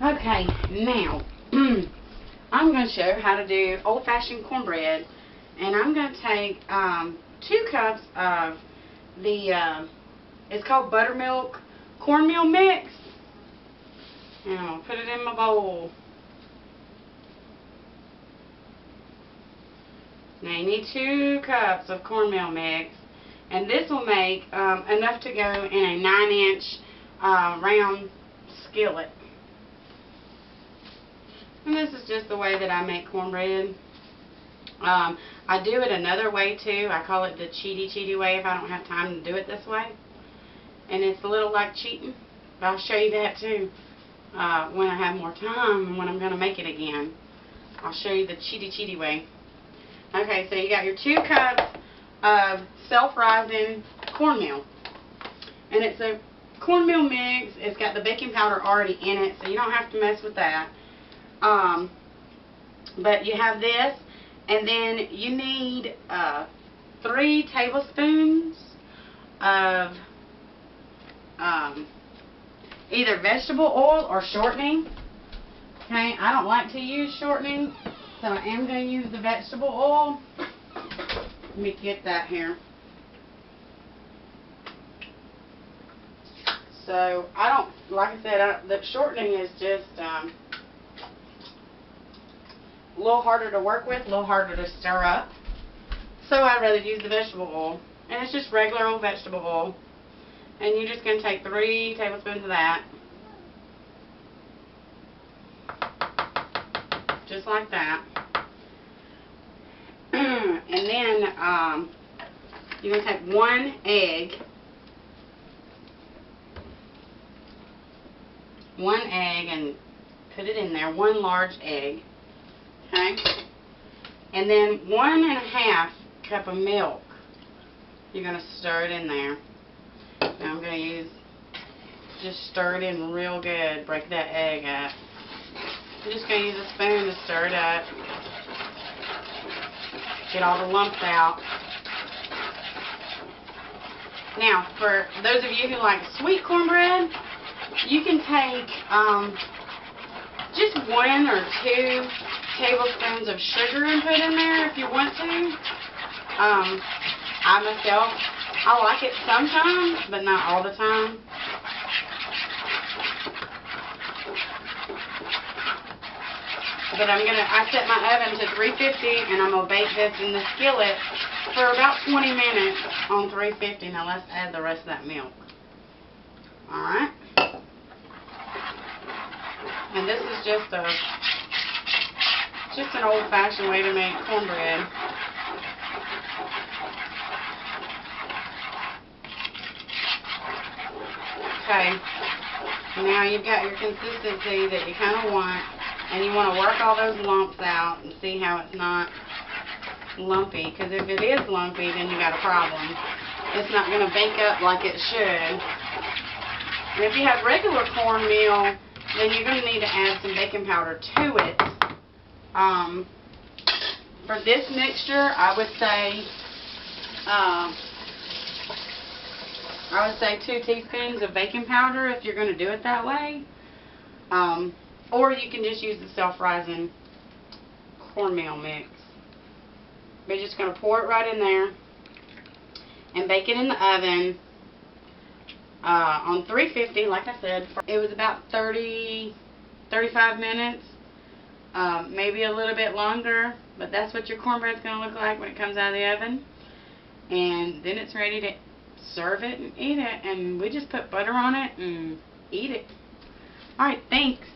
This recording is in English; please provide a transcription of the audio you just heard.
Okay, now I'm going to show how to do old-fashioned cornbread, and I'm going to take 2 cups of the it's called buttermilk cornmeal mix, and I'm going to put it in my bowl. Now you need 2 cups of cornmeal mix, and this will make enough to go in a 9-inch round skillet. And this is just the way that I make cornbread. I do it another way too. I call it the cheaty way if I don't have time to do it this way. And it's a little like cheating, but I'll show you that too when I have more time and when I'm going to make it again. I'll show you the cheaty way. Okay, so you got your 2 cups of self-rising cornmeal. And it's a cornmeal mix. It's got the baking powder already in it, so you don't have to mess with that. But you have this, and then you need 3 tablespoons of either vegetable oil or shortening. Okay, I don't like to use shortening, so I am going to use the vegetable oil. Let me get that here. So I don't, like I said, the shortening is just a little harder to work with, a little harder to stir up. So I'd rather use the vegetable oil. And it's just regular old vegetable oil. And you're just going to take 3 tablespoons of that. Just like that. And then you're going to take 1 egg. 1 egg and put it in there. 1 large egg. Okay? And then 1½ cup of milk. You're going to stir it in there. Now I'm going to just stir it in real good. Break that egg up. I'm just going to use a spoon to stir it up. Get all the lumps out. Now, for those of you who like sweet cornbread, you can take just 1 or 2 tablespoons of sugar and put in there if you want to. I myself, I like it sometimes, but not all the time. But I set my oven to 350, and I'm going to bake this in the skillet for about 20 minutes on 350. Now let's add the rest of that milk. Alright. And this is just an old-fashioned way to make cornbread. Okay, now you've got your consistency that you kind of want, and you want to work all those lumps out and see how it's not lumpy, because if it is lumpy, then you got a problem. It's not going to bake up like it should. And if you have regular cornmeal, then you're going to need to add some baking powder to it. For this mixture, I would say 2 teaspoons of baking powder if you're going to do it that way. Or you can just use the self-rising cornmeal mix. We're just going to pour it right in there and bake it in the oven on 350, like I said. It was about 35 minutes, maybe a little bit longer, but that's what your cornbread's going to look like when it comes out of the oven. And then it's ready to serve it and eat it, and we just put butter on it and eat it. Alright, thanks.